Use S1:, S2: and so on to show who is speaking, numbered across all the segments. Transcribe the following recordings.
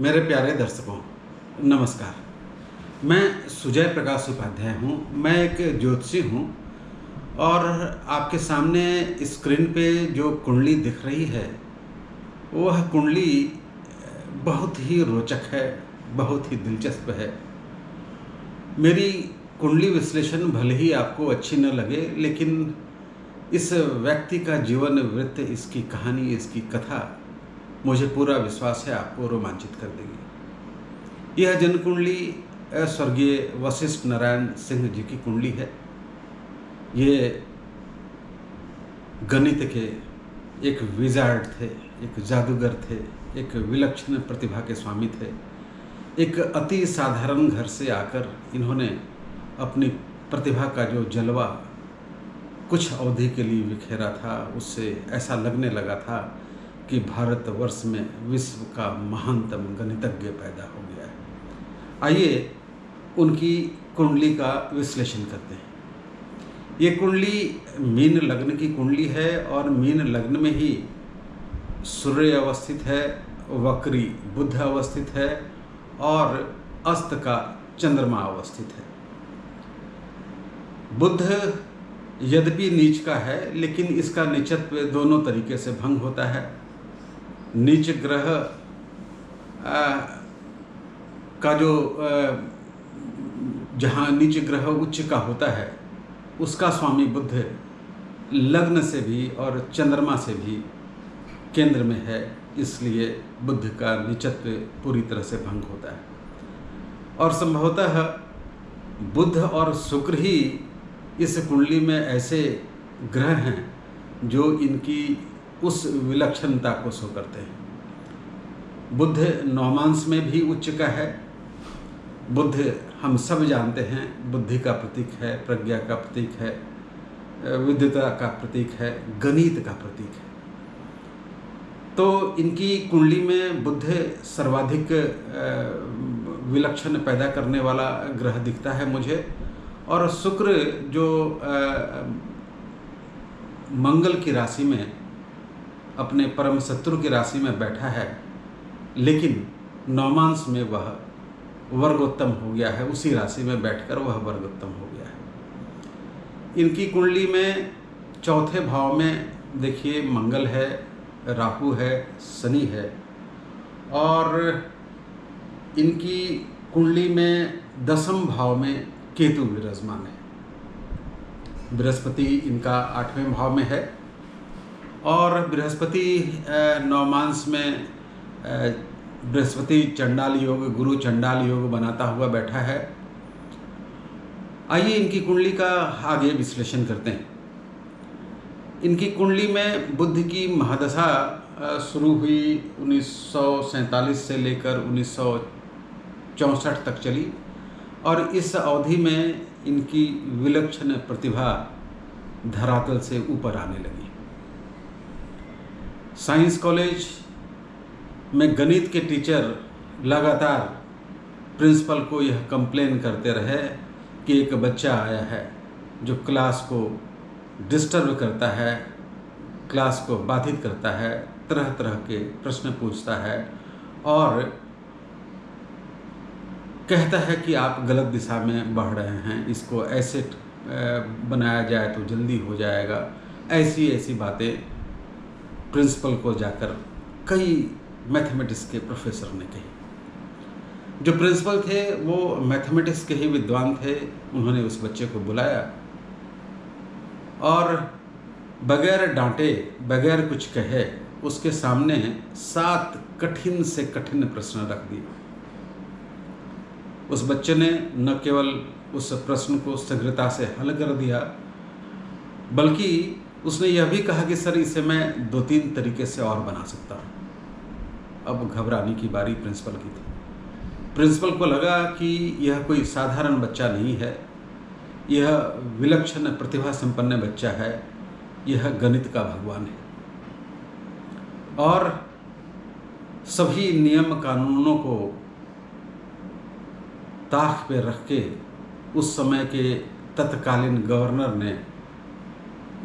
S1: मेरे प्यारे दर्शकों, नमस्कार। मैं सुजय प्रकाश उपाध्याय हूँ। मैं एक ज्योतिषी हूँ और आपके सामने स्क्रीन पे जो कुंडली दिख रही है, वह कुंडली बहुत ही रोचक है, बहुत ही दिलचस्प है। मेरी कुंडली विश्लेषण भले ही आपको अच्छी न लगे, लेकिन इस व्यक्ति का जीवन वृत्त, इसकी कहानी, इसकी कथा मुझे पूरा विश्वास है आपको रोमांचित कर देगी। यह जन्म कुंडली स्वर्गीय वशिष्ठ नारायण सिंह जी की कुंडली है। ये गणित के एक विजार्ड थे, एक जादूगर थे, एक विलक्षण प्रतिभा के स्वामी थे। एक अति साधारण घर से आकर इन्होंने अपनी प्रतिभा का जो जलवा कुछ अवधि के लिए बिखेरा था, उससे ऐसा लगने लगा था कि भारतवर्ष में विश्व का महानतम गणितज्ञ पैदा हो गया है। आइए उनकी कुंडली का विश्लेषण करते हैं। ये कुंडली मीन लग्न की कुंडली है और मीन लग्न में ही सूर्य अवस्थित है, वक्री बुध अवस्थित है और अस्त का चंद्रमा अवस्थित है। बुध यद्यपि नीच का है, लेकिन इसका नीचत्व दोनों तरीके से भंग होता है। नीच ग्रह का जो जहाँ नीच ग्रह उच्च का होता है, उसका स्वामी बुध लग्न से भी और चंद्रमा से भी केंद्र में है, इसलिए बुध का नीचत्व पूरी तरह से भंग होता है। और संभवतः बुध और शुक्र ही इस कुंडली में ऐसे ग्रह हैं जो इनकी उस विलक्षणता को शो करते हैं। बुध नौमांस में भी उच्च का है। बुध हम सब जानते हैं बुद्धि का प्रतीक है, प्रज्ञा का प्रतीक है, विद्वता का प्रतीक है, गणित का प्रतीक है। तो इनकी कुंडली में बुध सर्वाधिक विलक्षण पैदा करने वाला ग्रह दिखता है मुझे। और शुक्र जो मंगल की राशि में, अपने परम शत्रु की राशि में बैठा है, लेकिन नौमांस में वह वर्गोत्तम हो गया है। उसी राशि में बैठकर वह वर्गोत्तम हो गया है। इनकी कुंडली में चौथे भाव में देखिए मंगल है, राहु है, शनि है और इनकी कुंडली में दसम भाव में केतु विराजमान है। बृहस्पति इनका 8वें भाव में है और बृहस्पति नौमांस में बृहस्पति चंडाल योग, गुरु चंडाल योग बनाता हुआ बैठा है। आइए इनकी कुंडली का आगे विश्लेषण करते हैं। इनकी कुंडली में बुध की महादशा शुरू हुई 1947 से लेकर 1964 तक चली और इस अवधि में इनकी विलक्षण प्रतिभा धरातल से ऊपर आने लगी। साइंस कॉलेज में गणित के टीचर लगातार प्रिंसिपल को यह कंप्लेन करते रहे कि एक बच्चा आया है जो क्लास को डिस्टर्ब करता है, क्लास को बाधित करता है, तरह तरह के प्रश्न पूछता है और कहता है कि आप गलत दिशा में बढ़ रहे हैं, इसको ऐसे बनाया जाए तो जल्दी हो जाएगा। ऐसी ऐसी बातें प्रिंसिपल को जाकर कई मैथमेटिक्स के प्रोफेसर ने कही। जो प्रिंसिपल थे वो मैथमेटिक्स के ही विद्वान थे। उन्होंने उस बच्चे को बुलाया और बगैर डांटे, बगैर कुछ कहे, उसके सामने 7 कठिन से कठिन प्रश्न रख दिए। उस बच्चे ने न केवल उस प्रश्न को शीघ्रता से हल कर दिया, बल्कि उसने यह भी कहा कि सर इसे मैं 2-3 तरीके से और बना सकता हूँ। अब घबराने की बारी प्रिंसिपल की थी। प्रिंसिपल को लगा कि यह कोई साधारण बच्चा नहीं है, यह विलक्षण प्रतिभा संपन्न बच्चा है, यह गणित का भगवान है और सभी नियम कानूनों को ताक पे रख के उस समय के तत्कालीन गवर्नर ने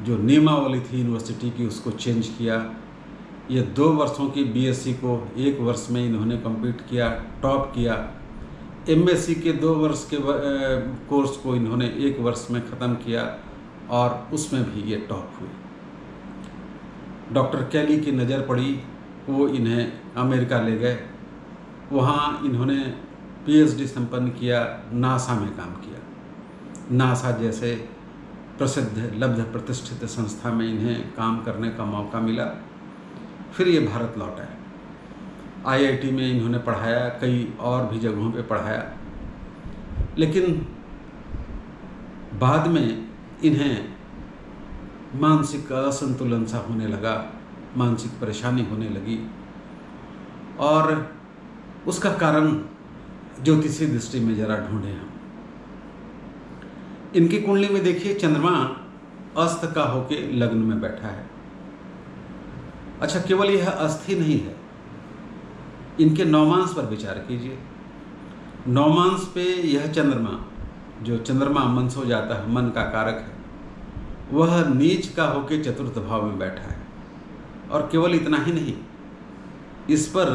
S1: जो नियमावली थी यूनिवर्सिटी की उसको चेंज किया। ये 2 वर्षों की बीएससी को 1 वर्ष में इन्होंने कंप्लीट किया, टॉप किया। एमएससी के 2 वर्ष के कोर्स को इन्होंने 1 वर्ष में ख़त्म किया और उसमें भी ये टॉप हुए। डॉक्टर कैली की नज़र पड़ी, वो इन्हें अमेरिका ले गए। वहाँ इन्होंने पीएचडी संपन्न किया, नासा में काम किया। नासा जैसे प्रसिद्ध लब्ध प्रतिष्ठित संस्था में इन्हें काम करने का मौका मिला। फिर ये भारत लौट आए। आईआईटी में इन्होंने पढ़ाया, कई और भी जगहों पे पढ़ाया, लेकिन बाद में इन्हें मानसिक असंतुलन सा होने लगा, मानसिक परेशानी होने लगी और उसका कारण ज्योतिषीय दृष्टि में जरा ढूंढे हम। इनकी कुंडली में देखिए चंद्रमा अस्त का होके लग्न में बैठा है। अच्छा, केवल यह अस्त ही नहीं है, इनके नौमांस पर विचार कीजिए। नौमांस पे यह चंद्रमा, जो चंद्रमा मन सो जाता है, मन का कारक है, वह नीच का होके चतुर्थ भाव में बैठा है। और केवल इतना ही नहीं, इस पर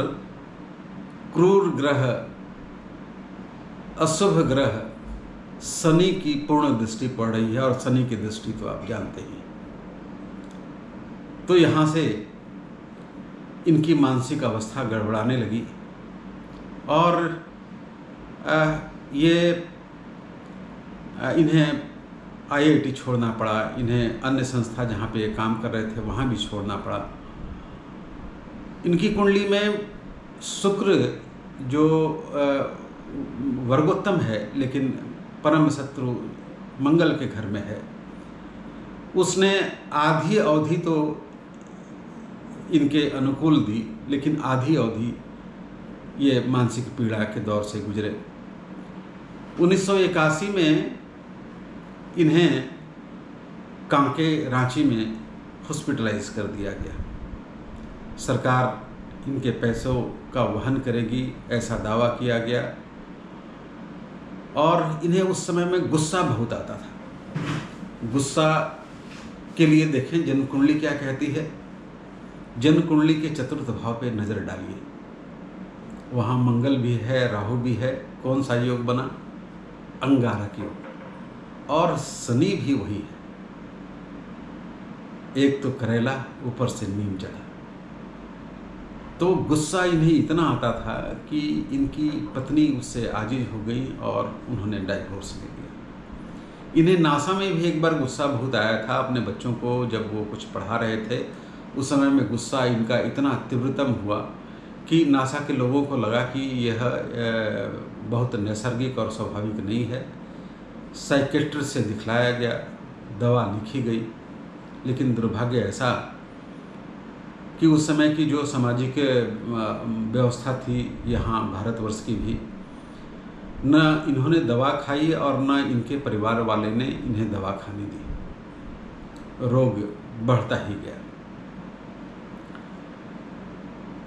S1: क्रूर ग्रह, अशुभ ग्रह शनि की पूर्ण दृष्टि पड़ रही है, और शनि की दृष्टि तो आप जानते ही। तो यहाँ से इनकी मानसिक अवस्था गड़बड़ाने लगी और इन्हें आईआईटी छोड़ना पड़ा, इन्हें अन्य संस्था जहाँ पे काम कर रहे थे वहाँ भी छोड़ना पड़ा। इनकी कुंडली में शुक्र जो वर्गोत्तम है लेकिन परम शत्रु मंगल के घर में है, उसने आधी अवधि तो इनके अनुकूल दी, लेकिन आधी अवधि ये मानसिक पीड़ा के दौर से गुजरे। 1981 में इन्हें कांके, रांची में हॉस्पिटलाइज कर दिया गया। सरकार इनके पैसों का वहन करेगी ऐसा दावा किया गया और इन्हें उस समय में गुस्सा बहुत आता था। गुस्सा के लिए देखें जन्म कुंडली क्या कहती है। जन्म कुंडली के चतुर्थ भाव पे नज़र डालिए, वहाँ मंगल भी है, राहु भी है। कौन सा योग बना? अंगारक योग। और शनि भी वही है, एक तो करेला ऊपर से नीम चढ़ा। तो गुस्सा इन्हें इतना आता था कि इनकी पत्नी उससे आजिज हो गई और उन्होंने डाइवोर्स ले लिया। इन्हें नासा में भी एक बार गुस्सा बहुत आया था अपने बच्चों को, जब वो कुछ पढ़ा रहे थे। उस समय में गुस्सा इनका इतना तीव्रतम हुआ कि नासा के लोगों को लगा कि यह बहुत नैसर्गिक और स्वाभाविक नहीं है। साइकेट्रिस्ट से दिखलाया गया, दवा लिखी गई, लेकिन दुर्भाग्य ऐसा कि उस समय की जो सामाजिक व्यवस्था थी यहाँ भारतवर्ष की भी, न इन्होंने दवा खाई और न इनके परिवार वाले ने इन्हें दवा खाने दी। रोग बढ़ता ही गया।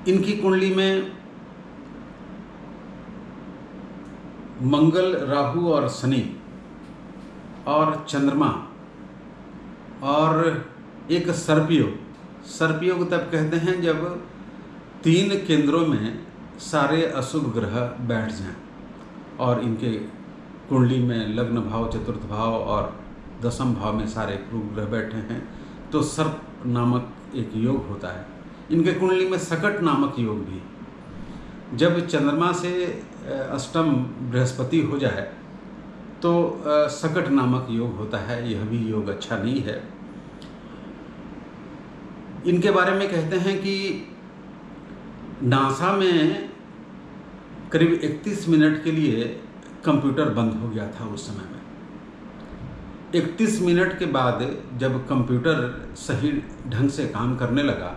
S1: इनकी कुंडली में मंगल, राहु और शनि और चंद्रमा और एक सर्पयोग। सर्पयोग तब कहते हैं जब 3 केंद्रों में सारे अशुभ ग्रह बैठ जाएं और इनके कुंडली में लग्न भाव, चतुर्थ भाव और दशम भाव में सारे क्रूर ग्रह बैठे हैं, तो सर्प नामक एक योग होता है। इनके कुंडली में सकट नामक योग भी। जब चंद्रमा से अष्टम बृहस्पति हो जाए तो सकट नामक योग होता है। यह भी योग अच्छा नहीं है। इनके बारे में कहते हैं कि नासा में करीब 31 मिनट के लिए कंप्यूटर बंद हो गया था उस समय में। 31 मिनट के बाद जब कंप्यूटर सही ढंग से काम करने लगा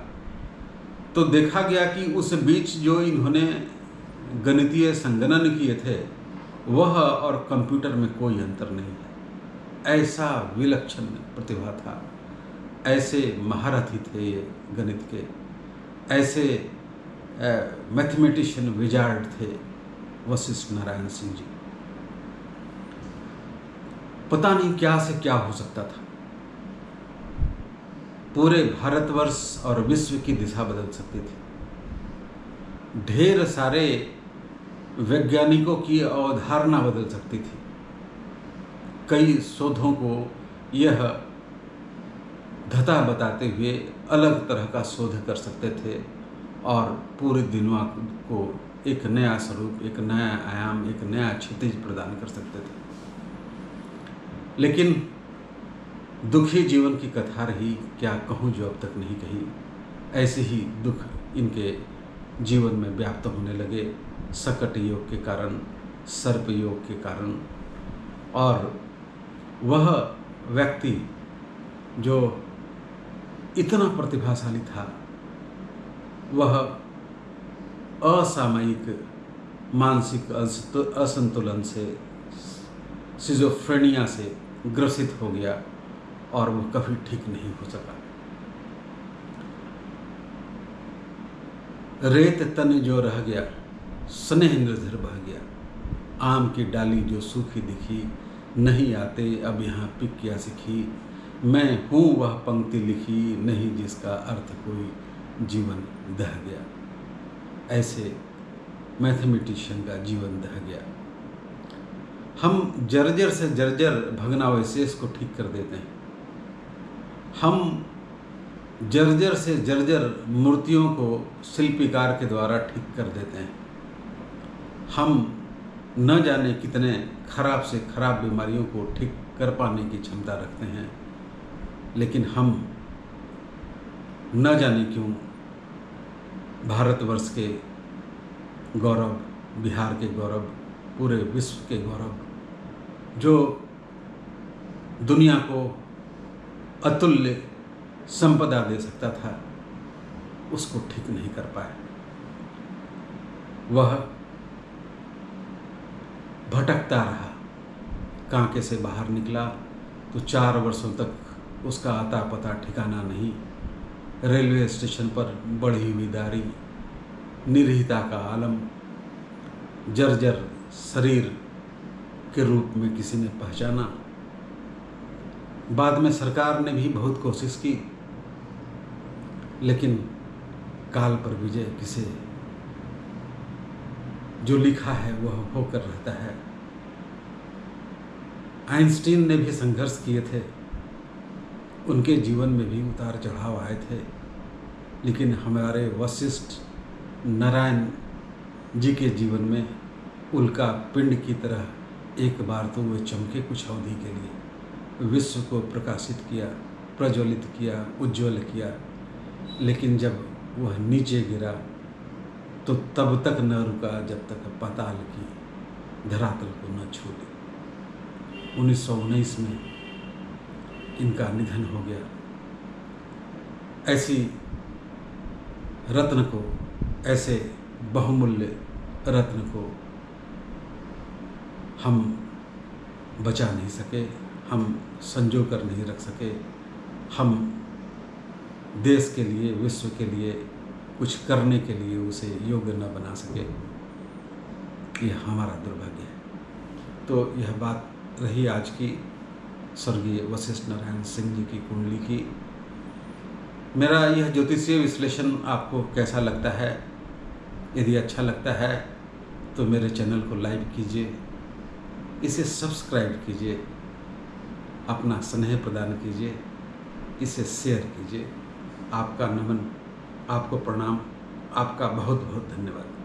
S1: तो देखा गया कि उस बीच जो इन्होंने गणितीय संगणन किए थे वह और कंप्यूटर में कोई अंतर नहीं है। ऐसा विलक्षण प्रतिभा था, ऐसे महारथी थे ये गणित के, ऐसे मैथमेटिशियन विजार्ड थे वशिष्ठ नारायण सिंह जी। पता नहीं क्या से क्या हो सकता था। पूरे भारतवर्ष और विश्व की दिशा बदल सकती थी। ढेर सारे वैज्ञानिकों की अवधारणा बदल सकती थी। कई शोधों को यह धता बताते हुए अलग तरह का शोध कर सकते थे और पूरी दुनिया को एक नया स्वरूप, एक नया आयाम, एक नया क्षितिज प्रदान कर सकते थे। लेकिन दुखी जीवन की कथा रही, क्या कहूँ जो अब तक नहीं कही। ऐसे ही दुख इनके जीवन में व्याप्त होने लगे, सकट योग के कारण, सर्प योग के कारण। और वह व्यक्ति जो इतना प्रतिभाशाली था, वह असामयिक मानसिक असंतुलन से, सिजोफ्रेनिया से ग्रसित हो गया और वह कभी ठीक नहीं हो सका। रेत तन जो रह गया, स्नेह निर्झर बह गया। आम की डाली जो सूखी दिखी, नहीं आते अब यहाँ पिक क्या सीखी। मैं हूँ वह पंक्ति लिखी, नहीं जिसका अर्थ कोई जीवन दह गया। ऐसे मैथमेटिशियन का जीवन दह गया। हम जर्जर से जर्जर भग्नावशेष को ठीक कर देते हैं। हम जर्जर से जर्जर मूर्तियों को शिल्पकार के द्वारा ठीक कर देते हैं। हम न जाने कितने खराब से खराब बीमारियों को ठीक कर पाने की क्षमता रखते हैं, लेकिन हम न जाने क्यों भारतवर्ष के गौरव, बिहार के गौरव, पूरे विश्व के गौरव, जो दुनिया को अतुल्य संपदा दे सकता था, उसको ठीक नहीं कर पाए। वह भटकता रहा। कांके से बाहर निकला तो 4 वर्षों तक उसका आता पता ठिकाना नहीं। रेलवे स्टेशन पर बढ़ी हुई दाढ़ी, निरीहता का आलम, जर्जर शरीर के रूप में किसी ने पहचाना। बाद में सरकार ने भी बहुत कोशिश की, लेकिन काल पर विजय किसे, जो लिखा है वह होकर रहता है। आइंस्टीन ने भी संघर्ष किए थे, उनके जीवन में भी उतार चढ़ाव आए थे, लेकिन हमारे वशिष्ठ नारायण जी के जीवन में उल्का पिंड की तरह एक बार तो वे चमके कुछ अवधि के लिए, विश्व को प्रकाशित किया, प्रज्वलित किया, उज्ज्वल किया। लेकिन जब वह नीचे गिरा तो तब तक न रुका जब तक पाताल की धरातल को न छू ली। 1919 में इनका निधन हो गया। ऐसी रत्न को, ऐसे बहुमूल्य रत्न को हम बचा नहीं सके, हम संजो कर नहीं रख सके, हम देश के लिए, विश्व के लिए कुछ करने के लिए उसे योग्य न बना सके। यह हमारा दुर्भाग्य है। तो यह बात रही आज की स्वर्गीय वशिष्ठ नारायण सिंह जी की कुंडली की। मेरा यह ज्योतिषीय विश्लेषण आपको कैसा लगता है? यदि अच्छा लगता है तो मेरे चैनल को लाइक कीजिए, इसे सब्सक्राइब कीजिए, अपना स्नेह प्रदान कीजिए, इसे शेयर कीजिए। आपका नमन, आपको प्रणाम, आपका बहुत बहुत धन्यवाद।